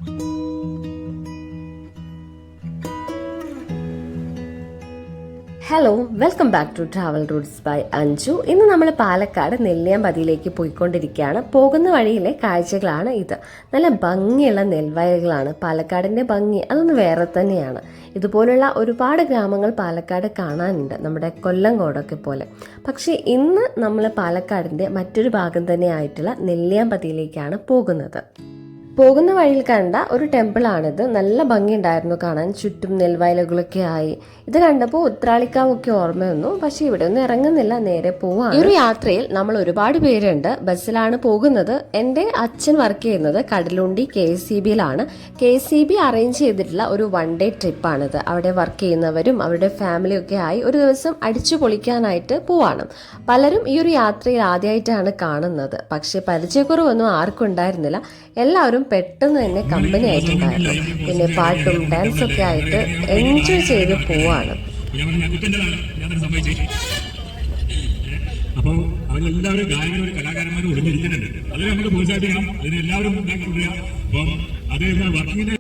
Hello, welcome back to travel roots by Anju. ഇന്ന് നമ്മൾ പാലക്കാട് നെല്ലിയാമ്പതിയിലേക്ക് പോയിക്കൊണ്ടിരിക്കുകയാണ്. പോകുന്ന വഴിയിലെ കാഴ്ചകളാണ് ഇത്. നല്ല ഭംഗിയുള്ള നെൽവയലുകളാണ്. പാലക്കാടിൻ്റെ ഭംഗി അതൊന്ന് വേറെ തന്നെയാണ്. ഇതുപോലുള്ള ഒരുപാട് ഗ്രാമങ്ങൾ പാലക്കാട് കാണാനുണ്ട്, നമ്മുടെ കൊല്ലങ്കോടൊക്കെ പോലെ. പക്ഷേ ഇന്ന് നമ്മൾ പാലക്കാടിൻ്റെ മറ്റൊരു ഭാഗം തന്നെയായിട്ടുള്ള നെല്ലിയാമ്പതിയിലേക്കാണ് പോകുന്നത്. പോകുന്ന വഴിയിൽ കണ്ട ഒരു ടെമ്പിളാണിത്. നല്ല ഭംഗിയുണ്ടായിരുന്നു കാണാൻ, ചുറ്റും നെൽവയലുകളൊക്കെ ആയി. ഇത് കണ്ടപ്പോൾ ഉത്രാളിക്കാവൊക്കെ ഓർമ്മ വന്നു. പക്ഷെ ഇവിടെ ഒന്നും ഇറങ്ങുന്നില്ല, നേരെ പോവാണ്. ഈ ഒരു യാത്രയിൽ നമ്മൾ ഒരുപാട് പേരുണ്ട്. ബസ്സിലാണ് പോകുന്നത്. എൻ്റെ അച്ഛൻ വർക്ക് ചെയ്യുന്നത് കടലുണ്ടി KSEBയിലാണ്. KSEB അറേഞ്ച് ചെയ്തിട്ടുള്ള ഒരു 1 ഡേ ട്രിപ്പാണിത്. അവിടെ വർക്ക് ചെയ്യുന്നവരും അവരുടെ ഫാമിലിയൊക്കെ ആയി ഒരു ദിവസം അടിച്ചു പൊളിക്കാനായിട്ട് പോവാണ്. പലരും ഈ ഒരു യാത്രയിൽ ആദ്യമായിട്ടാണ് കാണുന്നത്. പക്ഷെ പരിചയക്കുറവൊന്നും ആർക്കും ഉണ്ടായിരുന്നില്ല. എല്ലാവരും പെട്ടെന്ന് തന്നെ കമ്പനി ആയിട്ടുണ്ടായിരുന്നു. പിന്നെ പാട്ടും ഡാൻസും ഒക്കെ ആയിട്ട് എൻജോയ് ചെയ്ത് പോവാണ്. അപ്പോൾ അവരെല്ലാവരും ഗായകരും കലാകാരന്മാരും ഒളിഞ്ഞിരിക്കുന്നുണ്ട്. അതിന് നമുക്ക് പ്രോത്സാഹിപ്പിക്കണം. അതിനെല്ലാവരും വർക്കിങ്ങിന്റെ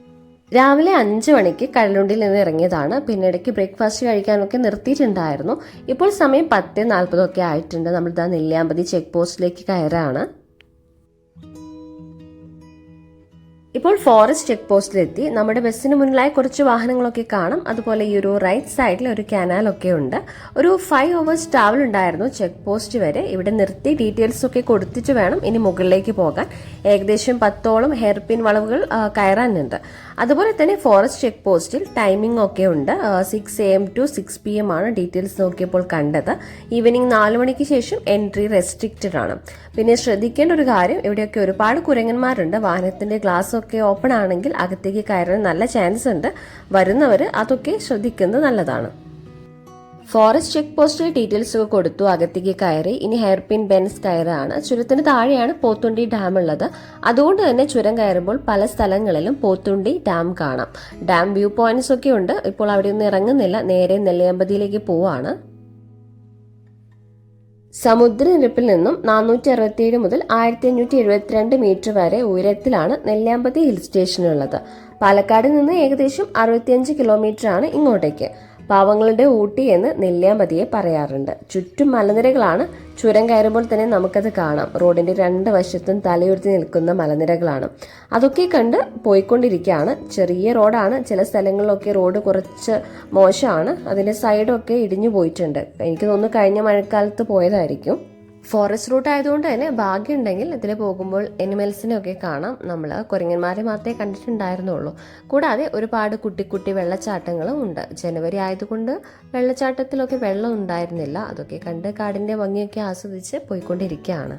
രാവിലെ 5 മണിക്ക് കടലുണ്ടിയിൽ നിന്ന് ഇറങ്ങിയതാണ്. പിന്നെ ഇടയ്ക്ക് ബ്രേക്ക്ഫാസ്റ്റ് കഴിക്കാനൊക്കെ നിർത്തിയിട്ടുണ്ടായിരുന്നു. ഇപ്പോൾ സമയം 10:40 ഒക്കെ ആയിട്ടുണ്ട്. നമ്മളിതാ നെല്ലിയാമ്പതി ചെക്ക് പോസ്റ്റിലേക്ക് കയറാണ്. ഇപ്പോൾ ഫോറസ്റ്റ് ചെക്ക് പോസ്റ്റിലെത്തി. നമ്മുടെ ബസ്സിന് മുന്നിലായി കുറച്ച് വാഹനങ്ങളൊക്കെ കാണാം. അതുപോലെ ഈ ഒരു റൈറ്റ് സൈഡിൽ ഒരു കനാലൊക്കെ ഉണ്ട്. ഒരു 5 hours ട്രാവൽ ഉണ്ടായിരുന്നു ചെക്ക് പോസ്റ്റ് വരെ. ഇവിടെ നിർത്തി ഡീറ്റെയിൽസ് ഒക്കെ കൊടുത്തിട്ട് വേണം ഇനി മുകളിലേക്ക് പോകാൻ. ഏകദേശം 10ഓളം ഹെയർപിൻ വളവുകൾ കയറാനുണ്ട്. അതുപോലെ തന്നെ ഫോറസ്റ്റ് ചെക്ക് പോസ്റ്റിൽ ടൈമിംഗ് ഒക്കെ ഉണ്ട്. 6 AM to 6 PM ആണ് ഡീറ്റെയിൽസ് നോക്കിയപ്പോൾ കണ്ടത്. ഈവനിങ് 4 മണിക്ക് ശേഷം എൻട്രി റെസ്ട്രിക്റ്റഡ് ആണ്. പിന്നെ ശ്രദ്ധിക്കേണ്ട ഒരു കാര്യം, ഇവിടെയൊക്കെ ഒരുപാട് കുരങ്ങന്മാരുണ്ട്. വാഹനത്തിന്റെ ഗ്ലാസ് ഒക്കെ ഓപ്പൺ ആണെങ്കിൽ അകത്തേക്ക് കയറാൻ നല്ല ചാൻസ് ഉണ്ട്. വരുന്നവർ അതൊക്കെ ശ്രദ്ധിക്കുന്നത് നല്ലതാണ്. ഫോറസ്റ്റ് ചെക്ക് പോസ്റ്റിൽ ഡീറ്റെയിൽസ് ഒക്കെ കൊടുത്തു, അകത്തേക്ക് കയറി. ഇനി ഹെയർപിൻ ബെൻസ് കയറാണ്. ചുരത്തിന് താഴെയാണ് പോത്തുണ്ടി ഡാം ഉള്ളത്. അതുകൊണ്ട് തന്നെ ചുരം കയറുമ്പോൾ പല സ്ഥലങ്ങളിലും പോത്തുണ്ടി ഡാം കാണാം. ഡാം വ്യൂ പോയിന്റ്സ് ഒക്കെ ഉണ്ട്. ഇപ്പോൾ അവിടെ ഒന്നും ഇറങ്ങുന്നില്ല, നേരെ നെല്ലിയാമ്പതിയിലേക്ക് പോവാണ്. സമുദ്രനിരപ്പിൽ നിന്നും 467 മുതൽ 1572 മീറ്റർ വരെ ഉയരത്തിലാണ് നെല്ലിയാമ്പതി ഹിൽ സ്റ്റേഷൻ ഉള്ളത്. പാലക്കാട് നിന്ന് ഏകദേശം 65 കിലോമീറ്റർ ആണ് ഇങ്ങോട്ടേക്ക്. പാവങ്ങളുടെ ഊട്ടി എന്ന് നെല്ലിയാമ്പതിയെ പറയാറുണ്ട്. ചുറ്റും മലനിരകളാണ്. ചുരം കയറുമ്പോൾ തന്നെ നമുക്കത് കാണാം. റോഡിന്റെ 2 വശത്തും തലയുയർത്തി നിൽക്കുന്ന മലനിരകളാണ്. അതൊക്കെ കണ്ട് പോയിക്കൊണ്ടിരിക്കുകയാണ്. ചെറിയ റോഡാണ്. ചില സ്ഥലങ്ങളിലൊക്കെ റോഡ് കുറച്ച് മോശമാണ്. അതിന്റെ സൈഡൊക്കെ ഇടിഞ്ഞു പോയിട്ടുണ്ട്. എനിക്ക് തോന്നുന്നു കഴിഞ്ഞ മഴക്കാലത്ത് പോയതായിരിക്കും. ഫോറസ്റ്റ് റൂട്ട് ആയതുകൊണ്ട് തന്നെ ഭാഗ്യമുണ്ടെങ്കിൽ ഇതിൽ പോകുമ്പോൾ എനിമൽസിനെ ഒക്കെ കാണാം. നമ്മൾ കുരങ്ങന്മാരെ മാത്രമേ കണ്ടിട്ടുണ്ടായിരുന്നുള്ളൂ. കൂടാതെ ഒരുപാട് കുട്ടി കുട്ടി വെള്ളച്ചാട്ടങ്ങളും ഉണ്ട്. ജനുവരി ആയതുകൊണ്ട് വെള്ളച്ചാട്ടത്തിലൊക്കെ വെള്ളം ഉണ്ടായിരുന്നില്ല. അതൊക്കെ കണ്ട് കാടിന്റെ ഭംഗിയൊക്കെ ആസ്വദിച്ച് പോയിക്കൊണ്ടിരിക്കുകയാണ്.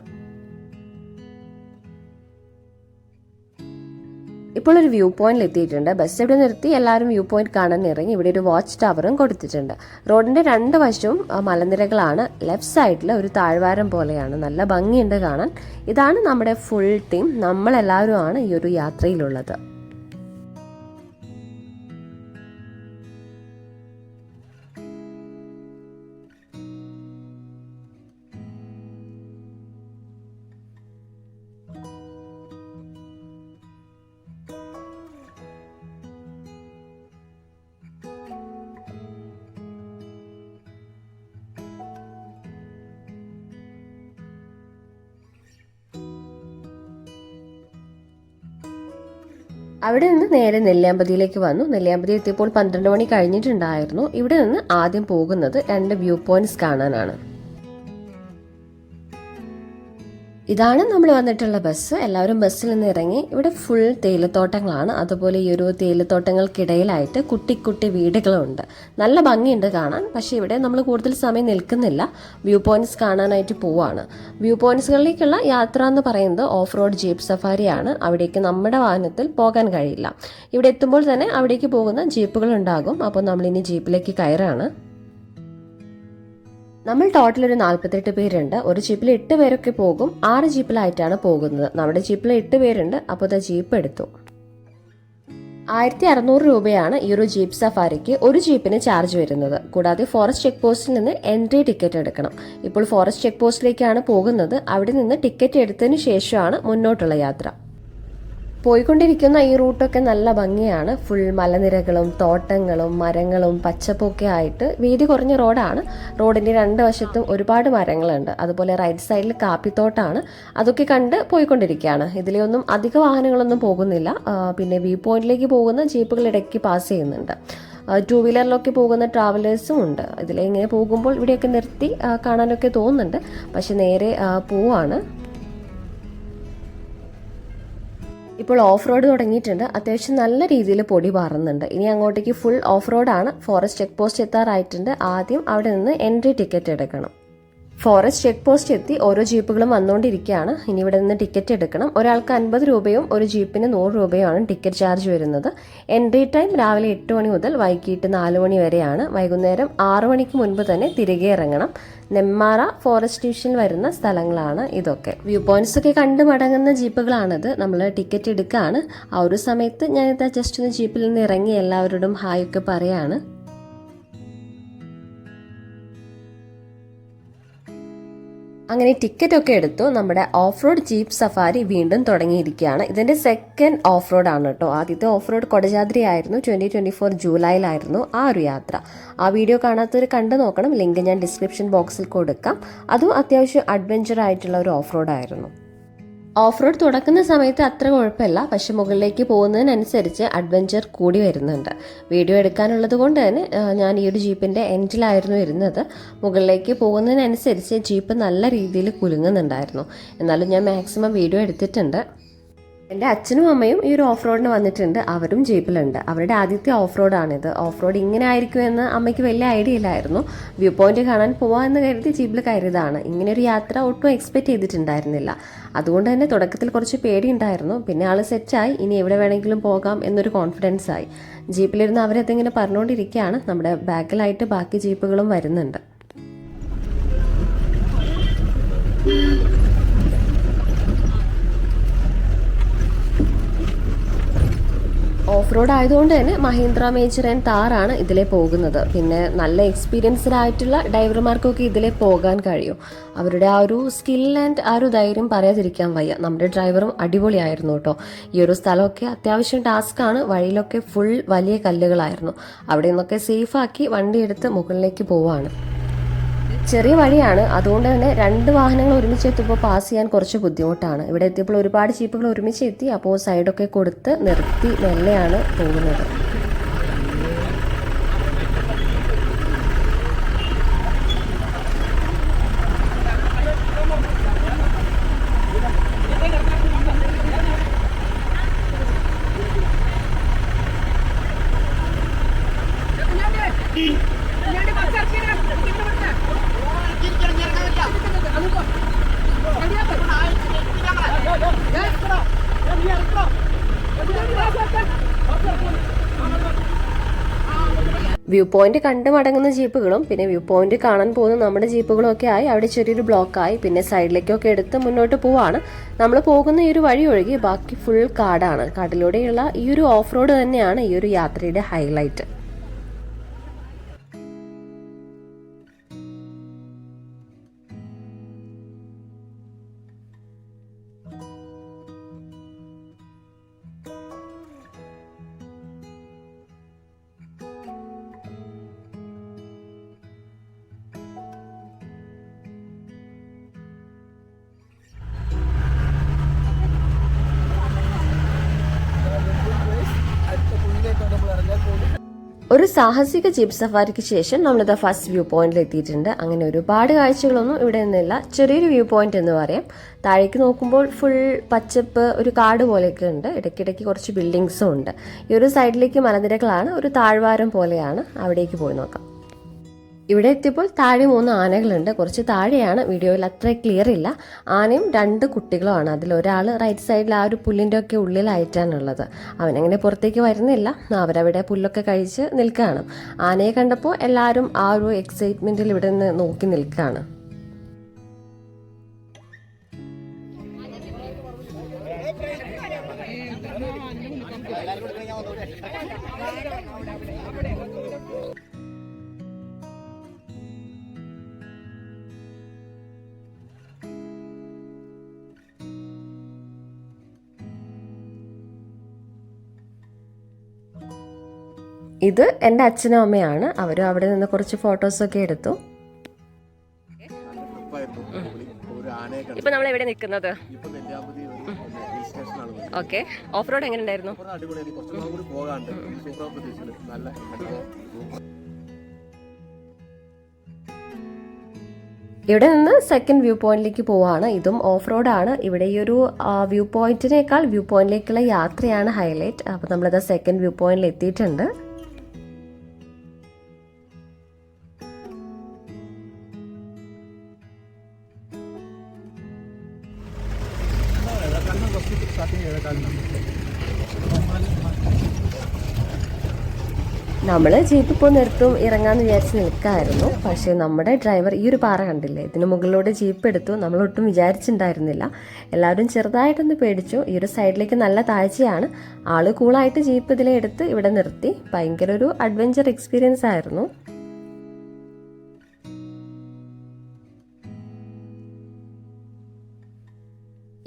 ഇപ്പോൾ ഒരു വ്യൂ പോയിന്റിൽ എത്തിയിട്ടുണ്ട്. ബസ് ഇവിടെ നിർത്തി എല്ലാവരും വ്യൂ പോയിന്റ് കാണാൻ ഇറങ്ങി. ഇവിടെ ഒരു വാച്ച് ടവറും കൊടുത്തിട്ടുണ്ട്. റോഡിന്റെ 2 വശവും മലനിരകളാണ്. ലെഫ്റ്റ് സൈഡിൽ ഒരു താഴ്വാരം പോലെയാണ്. നല്ല ഭംഗിയുണ്ട് കാണാൻ. ഇതാണ് നമ്മുടെ ഫുൾ ടീം. നമ്മളെല്ലാവരും ആണ് ഈ ഒരു യാത്രയിലുള്ളത്. അവിടെ നിന്ന് നേരെ നെല്ലിയാമ്പതിയിലേക്ക് വന്നു. നെല്ലിയാമ്പതി എത്തിയപ്പോൾ 12 മണി കഴിഞ്ഞിട്ടുണ്ടായിരുന്നു. ഇവിടെ നിന്ന് ആദ്യം പോകുന്നത് 2 വ്യൂ പോയിന്റ്സ് കാണാനാണ്. ഇതാണ് നമ്മൾ വന്നിട്ടുള്ള ബസ്. എല്ലാവരും ബസ്സിൽ നിന്ന് ഇറങ്ങി. ഇവിടെ ഫുൾ തേയിലത്തോട്ടങ്ങളാണ്. അതുപോലെ ഈ ഒരു തേയിലത്തോട്ടങ്ങൾക്കിടയിലായിട്ട് കുട്ടി കുട്ടി വീടുകളുണ്ട്. നല്ല ഭംഗിയുണ്ട് കാണാൻ. പക്ഷേ ഇവിടെ നമ്മൾ കൂടുതൽ സമയം നിൽക്കുന്നില്ല. വ്യൂ പോയിന്റ്സ് കാണാനായിട്ട് പോവാണ്. വ്യൂ പോയിന്റ്സുകളിലേക്കുള്ള യാത്ര എന്ന് പറയുന്നത് ഓഫ് റോഡ് ജീപ്പ് സഫാരിയാണ്. അവിടേക്ക് നമ്മുടെ വാഹനത്തിൽ പോകാൻ കഴിയില്ല. ഇവിടെ എത്തുമ്പോൾ തന്നെ അവിടേക്ക് പോകുന്ന ജീപ്പുകൾ ഉണ്ടാകും. അപ്പോൾ നമ്മളിനി ജീപ്പിലേക്ക് കയറാണ്. നമ്മൾ ടോട്ടൽ ഒരു 48 പേരുണ്ട്. ഒരു ജീപ്പിൽ 8 പേരൊക്കെ പോകും. 6 ജീപ്പിലായിട്ടാണ് പോകുന്നത്. നമ്മുടെ ജീപ്പിൽ 8 പേരുണ്ട്. അപ്പോൾ ഇത് ജീപ്പ് എടുത്തു. 1600 രൂപയാണ് ഈ ഒരു ജീപ്പ് സഫാരിക്ക് ഒരു ജീപ്പിന് ചാർജ് വരുന്നത്. കൂടാതെ ഫോറസ്റ്റ് ചെക്ക് പോസ്റ്റിൽ നിന്ന് എൻട്രി ടിക്കറ്റ് എടുക്കണം. ഇപ്പോൾ ഫോറസ്റ്റ് ചെക്ക് പോസ്റ്റിലേക്കാണ് പോകുന്നത്. അവിടെ നിന്ന് ടിക്കറ്റ് എടുത്തതിന് ശേഷമാണ് മുന്നോട്ടുള്ള യാത്ര. പോയിക്കൊണ്ടിരിക്കുന്ന ഈ റൂട്ടൊക്കെ നല്ല ഭംഗിയാണ്. ഫുൾ മലനിരകളും തോട്ടങ്ങളും മരങ്ങളും പച്ചപ്പൊക്കെ ആയിട്ട് വീതി കുറഞ്ഞ റോഡാണ്. റോഡിൻ്റെ രണ്ട് വശത്തും ഒരുപാട് മരങ്ങളുണ്ട്. അതുപോലെ റൈറ്റ് സൈഡിൽ കാപ്പിത്തോട്ടാണ്. അതൊക്കെ കണ്ട് പോയിക്കൊണ്ടിരിക്കുകയാണ്. ഇതിലെയൊന്നും അധിക വാഹനങ്ങളൊന്നും പോകുന്നില്ല. പിന്നെ വ്യൂ പോയിന്റിലേക്ക് പോകുന്ന ജീപ്പുകൾ ഇടയ്ക്ക് പാസ് ചെയ്യുന്നുണ്ട്. ടൂ വീലറിലൊക്കെ പോകുന്ന ട്രാവലേഴ്സും ഉണ്ട്. ഇതിലിങ്ങനെ പോകുമ്പോൾ ഇവിടെയൊക്കെ നിർത്തി കാണാനൊക്കെ തോന്നുന്നുണ്ട്. പക്ഷെ നേരെ പോവാണ്. ഇപ്പോൾ ഓഫ് റോഡ് തുടങ്ങിയിട്ടുണ്ട്. അത്യാവശ്യം നല്ല രീതിയിൽ പൊടി പാറുന്നുണ്ട്. ഇനി അങ്ങോട്ടേക്ക് ഫുൾ ഓഫ് റോഡാണ്. ഫോറസ്റ്റ് ചെക്ക് പോസ്റ്റ് എത്താറായിട്ടുണ്ട്. ആദ്യം അവിടെ നിന്ന് എൻട്രി ടിക്കറ്റ് എടുക്കണം. ഫോറസ്റ്റ് ചെക്ക് പോസ്റ്റ് എത്തി ഓരോ ജീപ്പുകളും വന്നുകൊണ്ടിരിക്കുകയാണ്. ഇനി ഇവിടെ നിന്ന് ടിക്കറ്റ് എടുക്കണം. ഒരാൾക്ക് 50 രൂപയും ഒരു ജീപ്പിന് 100 രൂപയുമാണ് ടിക്കറ്റ് ചാർജ് വരുന്നത്. എൻട്രി ടൈം രാവിലെ 8 മണി മുതൽ വൈകിട്ട് 4 മണി വരെയാണ്. വൈകുന്നേരം 6 മണിക്ക് മുൻപ് തന്നെ തിരികെ ഇറങ്ങണം. നെമ്മാറ ഫോറസ്റ്റ് ഡിവിഷൻ വരുന്ന സ്ഥലങ്ങളാണ് ഇതൊക്കെ. വ്യൂ പോയിന്റ്സ് ഒക്കെ കണ്ടു മടങ്ങുന്ന ജീപ്പുകളാണിത്. നമ്മൾ ടിക്കറ്റ് എടുക്കുകയാണ്. ആ ഒരു സമയത്ത് ഞാനിതാ ജസ്റ്റ് ഒന്ന് ജീപ്പിൽ നിന്ന് ഇറങ്ങി എല്ലാവരോടും ഹായ് ഒക്കെ പറയാണ്. അങ്ങനെ ടിക്കറ്റ് ഒക്കെ എടുത്തു. നമ്മുടെ ഓഫ് റോഡ് ജീപ്പ് സഫാരി വീണ്ടും തുടങ്ങിയിരിക്കുകയാണ്. ഇതിന്റെ സെക്കൻഡ് ഓഫ് റോഡ് ആണ് കേട്ടോ. ആദ്യത്തെ ഓഫ് റോഡ് കൊടജാദ്രി ആയിരുന്നു. 2024 ജൂലൈയിലായിരുന്നു ആ ഒരു യാത്ര. ആ വീഡിയോ കാണാത്തവർ കണ്ടു നോക്കണം. ലിങ്ക് ഞാൻ ഡിസ്ക്രിപ്ഷൻ ബോക്സിൽ കൊടുക്കാം. അതും അത്യാവശ്യം അഡ്വഞ്ചർ ആയിട്ടുള്ള ഒരു ഓഫ് റോഡ് ആയിരുന്നു. ഓഫ് റോഡ് തുടക്കുന്ന സമയത്ത് അത്ര കുഴപ്പമില്ല. പക്ഷെ മുകളിലേക്ക് പോകുന്നതിനനുസരിച്ച് അഡ്വഞ്ചർ കൂടി വരുന്നുണ്ട്. വീഡിയോ എടുക്കാനുള്ളത് കൊണ്ട് തന്നെ ഞാൻ ഈ ഒരു ജീപ്പിൻ്റെ എൻഡിലായിരുന്നു ഇരുന്നത്. മുകളിലേക്ക് പോകുന്നതിനനുസരിച്ച് ജീപ്പ് നല്ല രീതിയിൽ കുലുങ്ങുന്നുണ്ടായിരുന്നു. എന്നാലും ഞാൻ മാക്സിമം വീഡിയോ എടുത്തിട്ടുണ്ട്. എൻ്റെ അച്ഛനും അമ്മയും ഈ ഒരു ഓഫ് റോഡിന് വന്നിട്ടുണ്ട്. അവരും ജീപ്പിലുണ്ട്. അവരുടെ ആദ്യത്തെ ഓഫ് റോഡാണിത്. ഓഫ് റോഡ് ഇങ്ങനെ ആയിരിക്കുമെന്ന് അമ്മയ്ക്ക് വലിയ ഐഡിയ ഇല്ലായിരുന്നു. വ്യൂ പോയിന്റ് കാണാൻ പോവാമെന്ന് കരുതി ജീപ്പിൽ കയറിയതാണ്. ഇങ്ങനൊരു യാത്ര ഒട്ടും എക്സ്പെക്ട് ചെയ്തിട്ടുണ്ടായിരുന്നില്ല. അതുകൊണ്ട് തന്നെ തുടക്കത്തിൽ കുറച്ച് പേടിയുണ്ടായിരുന്നു. പിന്നെ ആൾ സെറ്റായി. ഇനി എവിടെ വേണമെങ്കിലും പോകാം എന്നൊരു കോൺഫിഡൻസ് ആയി. ജീപ്പിലിരുന്ന് അവരതിങ്ങനെ പറഞ്ഞുകൊണ്ടിരിക്കുകയാണ്. നമ്മുടെ ബാക്കിലായിട്ട് ബാക്കി ജീപ്പുകളും വരുന്നുണ്ട്. ഓഫ് റോഡ് ആയതുകൊണ്ട് തന്നെ മഹീന്ദ്ര മേജർ ആൻഡ് താറാണ് ഇതിലെ പോകുന്നത്. പിന്നെ നല്ല എക്സ്പീരിയൻസ്ഡ് ആയിട്ടുള്ള ഡ്രൈവർമാർക്കൊക്കെ ഇതിലെ പോകാൻ കഴിയും. അവരുടെ ആ ഒരു സ്കിൽ ആൻഡ് ആ ഒരു ധൈര്യം പറയാതിരിക്കാൻ വയ്യ. നമ്മുടെ ഡ്രൈവറും അടിപൊളിയായിരുന്നു കേട്ടോ. ഈ ഒരു സ്ഥലമൊക്കെ അത്യാവശ്യം ടാസ്ക്കാണ്. വഴിയിലൊക്കെ ഫുൾ വലിയ കല്ലുകളായിരുന്നു. അവിടെ നിന്നൊക്കെ സേഫാക്കി വണ്ടി എടുത്ത് മുകളിലേക്ക് പോവാണ്. ചെറിയ വഴിയാണ്. അതുകൊണ്ട് തന്നെ 2 വാഹനങ്ങൾ ഒരുമിച്ച് എത്തുമ്പോൾ പാസ് ചെയ്യാൻ കുറച്ച് ബുദ്ധിമുട്ടാണ്. ഇവിടെ എത്തിയപ്പോൾ ഒരുപാട് ജീപ്പുകൾ ഒരുമിച്ച് എത്തി. അപ്പോൾ സൈഡൊക്കെ കൊടുത്ത് നിർത്തി മെല്ലെയാണ് പോകുന്നത്. വ്യൂ പോയിന്റ് കണ്ടു മടങ്ങുന്ന ജീപ്പുകളും പിന്നെ വ്യൂ പോയിന്റ് കാണാൻ പോകുന്ന നമ്മുടെ ജീപ്പുകളും ഒക്കെ ആയി അവിടെ ചെറിയൊരു ബ്ലോക്കായി. പിന്നെ സൈഡിലേക്കൊക്കെ എടുത്ത് മുന്നോട്ട് പോവാണ്. നമ്മൾ പോകുന്ന ഈ ഒരു വഴി ഒഴികെ ബാക്കി ഫുൾ കാടാണ്. കാട്ടിലൂടെയുള്ള ഈ ഒരു ഓഫ് റോഡ് തന്നെയാണ് ഈ ഒരു യാത്രയുടെ ഹൈലൈറ്റ്. ഒരു സാഹസിക ജീപ്പ് സഫാരിക്ക് ശേഷം നമ്മളിത് ഫസ്റ്റ് വ്യൂ പോയിന്റിൽ എത്തിയിട്ടുണ്ട്. അങ്ങനെ ഒരുപാട് കാഴ്ചകളൊന്നും ഇവിടെ നിന്നില്ല. ചെറിയൊരു വ്യൂ പോയിന്റ് എന്ന് പറയാം. താഴേക്ക് നോക്കുമ്പോൾ ഫുൾ പച്ചപ്പ്, ഒരു കാട് പോലെയൊക്കെ ഉണ്ട്. ഇടയ്ക്കിടയ്ക്ക് കുറച്ച് ബിൽഡിങ്സും ഉണ്ട്. ഈ ഒരു സൈഡിലേക്ക് മലനിരകളാണ്. ഒരു താഴ്വാരം പോലെയാണ്. അവിടേക്ക് പോയി നോക്കാം. ഇവിടെ എത്തിയപ്പോൾ താഴെ 3 ആനകളുണ്ട്. കുറച്ച് താഴെയാണ്. വീഡിയോയിൽ അത്ര ക്ലിയർ ഇല്ല. ആനയും 2 കുട്ടികളുമാണ്. അതിലൊരാൾ റൈറ്റ് സൈഡിൽ ആ ഒരു പുല്ലിൻ്റെ ഒക്കെ ഉള്ളിലായിട്ടാണുള്ളത്. അവനങ്ങനെ പുറത്തേക്ക് വരുന്നില്ല. അവരവിടെ പുല്ലൊക്കെ കഴിച്ച് നിൽക്കുകയാണ്. ആനയെ കണ്ടപ്പോൾ എല്ലാവരും ആ ഒരു എക്സൈറ്റ്മെൻറ്റിൽ ഇവിടെ നിന്ന് നോക്കി നിൽക്കുകയാണ്. ഇത് എൻ്റെ അച്ഛനും അമ്മയാണ്. അവരും അവിടെ നിന്ന് കുറച്ച് ഫോട്ടോസൊക്കെ എടുത്തു. ഇപ്പൊ നമ്മൾ എവിടെ നിൽക്കുന്നത്? ഓക്കെ, ഓഫ് റോഡ് എങ്ങനെ ഉണ്ടായിരുന്നു? ഇവിടെ നിന്ന് സെക്കൻഡ് വ്യൂ പോയിന്റിലേക്ക് പോവാണ്. ഇതും ഓഫ് റോഡാണ്. ഇവിടെ ഈ ഒരു വ്യൂ പോയിന്റിനേക്കാൾ വ്യൂ പോയിന്റിലേക്കുള്ള യാത്രയാണ് ഹൈലൈറ്റ്. അപ്പോൾ നമ്മളിത് സെക്കൻഡ് വ്യൂ പോയിന്റിൽ എത്തിയിട്ടുണ്ട്. നമ്മൾ ജീപ്പ് ഇപ്പോൾ നിർത്തും ഇറങ്ങാന്ന് വിചാരിച്ച് നിൽക്കായിരുന്നു. പക്ഷേ നമ്മുടെ ഡ്രൈവർ ഈ ഒരു പാറ കണ്ടില്ലേ, ഇതിന് മുകളിലൂടെ ജീപ്പ് എടുത്തു. നമ്മളൊട്ടും വിചാരിച്ചിട്ടുണ്ടായിരുന്നില്ല. എല്ലാവരും ചെറുതായിട്ടൊന്ന് പേടിച്ചു. ഈ ഒരു സൈഡിലേക്ക് നല്ല താഴ്ചയാണ്. ആള് കൂളായിട്ട് ജീപ്പ് ഇതിലെ എടുത്ത് ഇവിടെ നിർത്തി. ഭയങ്കര ഒരു അഡ്വഞ്ചർ എക്സ്പീരിയൻസ് ആയിരുന്നു.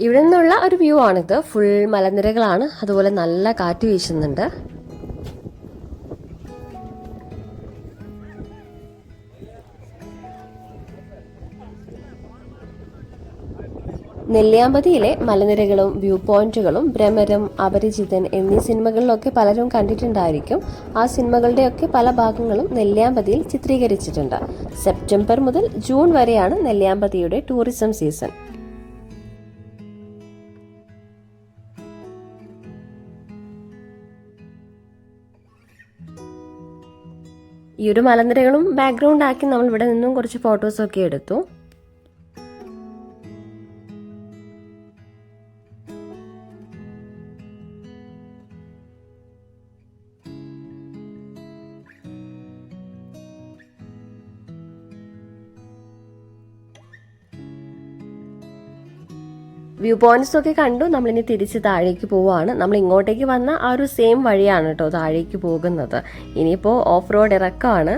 ഇവിടെ നിന്നുള്ള ഒരു വ്യൂ ആണിത്. ഫുൾ മലനിരകളാണ്. അതുപോലെ നല്ല കാറ്റ് വീശുന്നുണ്ട്. നെല്ലിയാമ്പതിയിലെ മലനിരകളും വ്യൂ പോയിന്റുകളും ഭ്രമരം, അപരിചിതൻ എന്നീ സിനിമകളിലൊക്കെ പലരും കണ്ടിട്ടുണ്ടായിരിക്കും. ആ സിനിമകളുടെയൊക്കെ പല ഭാഗങ്ങളും നെല്ലിയാമ്പതിയിൽ ചിത്രീകരിച്ചിട്ടുണ്ട്. സെപ്റ്റംബർ മുതൽ ജൂൺ വരെയാണ് നെല്ലിയാമ്പതിയുടെ ടൂറിസം സീസൺ. ഈ ഒരു മലനിരകളും ബാക്ക്ഗ്രൗണ്ട് ആക്കി നമ്മൾ ഇവിടെ നിന്നും കുറച്ച് ഫോട്ടോസൊക്കെ എടുത്തു. വ്യൂ പോയിന്റ്സ് ഒക്കെ കണ്ടു. നമ്മളിനി തിരിച്ച് താഴേക്ക് പോവുകയാണ്. നമ്മൾ ഇങ്ങോട്ടേക്ക് വന്ന ആ ഒരു സെയിം വഴിയാണ് കേട്ടോ താഴേക്ക് പോകുന്നത്. ഇനിയിപ്പോൾ ഓഫ് റോഡ് ഇറക്കമാണ്.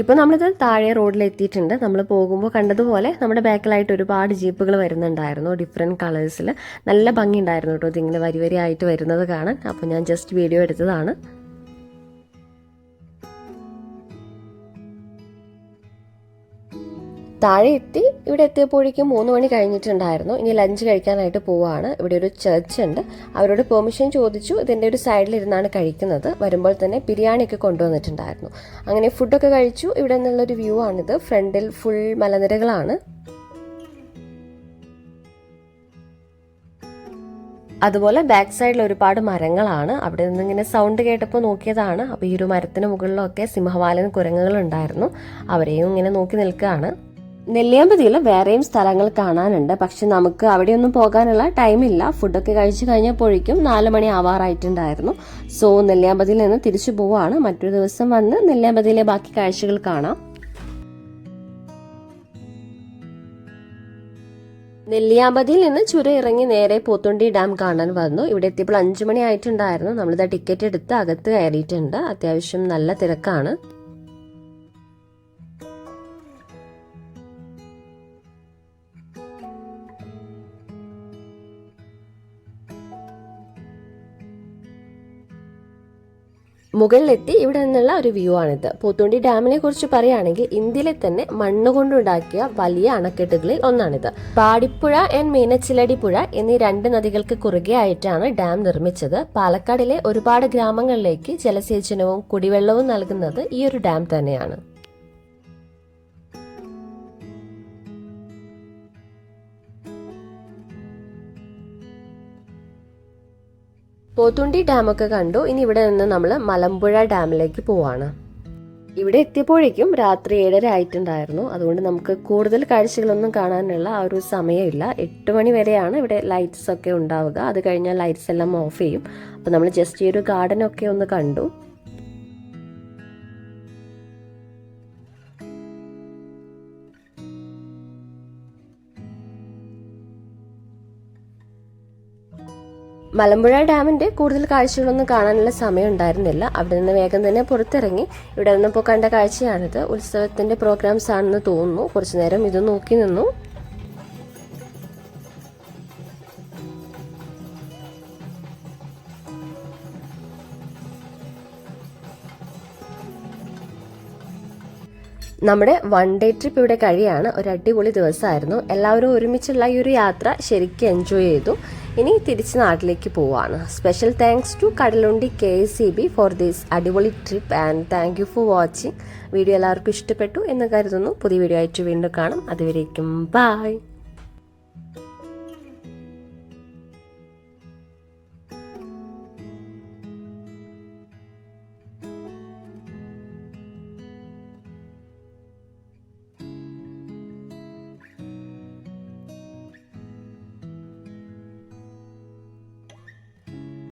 ഇപ്പോൾ നമ്മളിത് താഴെ റോഡിൽ എത്തിയിട്ടുണ്ട്. നമ്മൾ പോകുമ്പോൾ കണ്ടതുപോലെ നമ്മുടെ ബാക്കിലായിട്ട് ഒരുപാട് ജീപ്പുകൾ വരുന്നുണ്ടായിരുന്നു, ഡിഫറെൻറ്റ് കളേഴ്സിൽ. നല്ല ഭംഗി ഉണ്ടായിരുന്നു കേട്ടോ ഇതിങ്ങനെ വരി വരിയായിട്ട് വരുന്നത് കാണാൻ. അപ്പോൾ ഞാൻ ജസ്റ്റ് വീഡിയോ എടുത്തതാണ്. താഴെ എത്തി. ഇവിടെ എത്തിയപ്പോഴേക്കും 3 മണി കഴിഞ്ഞിട്ടുണ്ടായിരുന്നു. ഇനി ലഞ്ച് കഴിക്കാനായിട്ട് പോവുകയാണ്. ഇവിടെ ഒരു ചർച്ച് ഉണ്ട്. അവരോട് പെർമിഷൻ ചോദിച്ചു. ഇതിൻ്റെ ഒരു സൈഡിലിരുന്നാണ് കഴിക്കുന്നത്. വരുമ്പോൾ തന്നെ ബിരിയാണിയൊക്കെ കൊണ്ടുവന്നിട്ടുണ്ടായിരുന്നു. അങ്ങനെ ഫുഡൊക്കെ കഴിച്ചു. ഇവിടെ നിന്നുള്ളൊരു വ്യൂ ആണിത്. ഫ്രണ്ടിൽ ഫുൾ മലനിരകളാണ്. അതുപോലെ ബാക്ക് സൈഡിൽ ഒരുപാട് മരങ്ങളാണ്. അവിടെ നിന്ന് ഇങ്ങനെ സൗണ്ട് കേട്ടപ്പോൾ നോക്കിയതാണ്. അപ്പോൾ ഈ ഒരു മരത്തിന് മുകളിലൊക്കെ സിംഹവാലൻ കുരങ്ങുകൾ ഉണ്ടായിരുന്നു. അവരെയും ഇങ്ങനെ നോക്കി നിൽക്കുകയാണ്. നെല്ലിയാമ്പതിയിൽ വേറെയും സ്ഥലങ്ങൾ കാണാനുണ്ട്. പക്ഷെ നമുക്ക് അവിടെയൊന്നും പോകാനുള്ള ടൈമില്ല. ഫുഡൊക്കെ കഴിച്ചു കഴിഞ്ഞപ്പോഴേക്കും 4 മണി ആവാറായിട്ടുണ്ടായിരുന്നു. സോ നെല്ലിയാമ്പതിയിൽ നിന്ന് തിരിച്ചു പോവാണ്. മറ്റൊരു ദിവസം വന്ന് നെല്ലിയാമ്പതിയിലെ ബാക്കി കാഴ്ചകൾ കാണാം. നെല്ലിയാമ്പതിയിൽ നിന്ന് ചുരം ഇറങ്ങി നേരെ പോത്തുണ്ടി ഡാം കാണാൻ വന്നു. ഇവിടെ എത്തിയപ്പോൾ 5 മണി ആയിട്ടുണ്ടായിരുന്നു. നമ്മളിത് ടിക്കറ്റ് എടുത്ത് അകത്ത് കയറിയിട്ടുണ്ട്. അത്യാവശ്യം നല്ല തിരക്കാണ്. മുകളിലെത്തി. ഇവിടെ നിന്നുള്ള ഒരു വ്യൂ ആണിത്. പോത്തുണ്ടി ഡാമിനെ കുറിച്ച് പറയുകയാണെങ്കിൽ ഇന്ത്യയിലെ തന്നെ മണ്ണ് കൊണ്ടുണ്ടാക്കിയ വലിയ അണക്കെട്ടുകളിൽ ഒന്നാണിത്. പാടിപ്പുഴ ആൻഡ് മീനച്ചിലടി പുഴ എന്നീ 2 നദികൾക്ക് കുറുകെ ആയിട്ടാണ് ഡാം നിർമ്മിച്ചത്. പാലക്കാടിലെ ഒരുപാട് ഗ്രാമങ്ങളിലേക്ക് ജലസേചനവും കുടിവെള്ളവും നൽകുന്നത് ഈ ഒരു ഡാം തന്നെയാണ്. പോത്തുണ്ടി ഡാമൊക്കെ കണ്ടു. ഇനി ഇവിടെ നിന്ന് നമ്മൾ മലമ്പുഴ ഡാമിലേക്ക് പോവാണ്. ഇവിടെ എത്തിയപ്പോഴേക്കും രാത്രി 7:30 ആയിട്ടുണ്ടായിരുന്നു. അതുകൊണ്ട് നമുക്ക് കൂടുതൽ കാഴ്ചകളൊന്നും കാണാനുള്ള ആ ഒരു സമയമില്ല. 8 മണി വരെയാണ് ഇവിടെ ലൈറ്റ്സ് ഒക്കെ ഉണ്ടാവുക. അത് കഴിഞ്ഞാൽ ലൈറ്റ്സ് എല്ലാം ഓഫ് ചെയ്യും. അപ്പോൾ നമ്മൾ ജസ്റ്റ് ഈ ഒരു ഗാർഡനൊക്കെ ഒന്ന് കണ്ടു. മലമ്പുഴ ഡാമിൻ്റെ കൂടുതൽ കാഴ്ചകളൊന്നും കാണാനുള്ള സമയം ഉണ്ടായിരുന്നില്ല. അവിടെ നിന്ന് വേഗം തന്നെ പുറത്തിറങ്ങി. ഇവിടെ നിന്നിപ്പോൾ കണ്ട കാഴ്ചയാണിത്. ഉത്സവത്തിൻ്റെ പ്രോഗ്രാംസ് ആണെന്ന് തോന്നുന്നു. കുറച്ചു നേരം ഇത് നോക്കി നിന്നു. നമ്മുടെ 1 ഡേ ട്രിപ്പ് ഇവിടെ കഴിയാണ്. ഒരു അടിപൊളി ദിവസമായിരുന്നു. എല്ലാവരും ഒരുമിച്ചുള്ള ഈ ഒരു യാത്ര ശരിക്കും എൻജോയ് ചെയ്തു. ഇനി തിരിച്ച് നാട്ടിലേക്ക് പോവാണ്. Special thanks to Kadalundi KSEB for this അടിപൊളി trip and thank you for watching. Video എല്ലാവർക്കും ഇഷ്ടപ്പെട്ടു എന്ന് കരുതുന്നു. പുതിയ വീഡിയോ ആയിട്ട് വീണ്ടും കാണാം. അതുവരേക്കും ബൈ.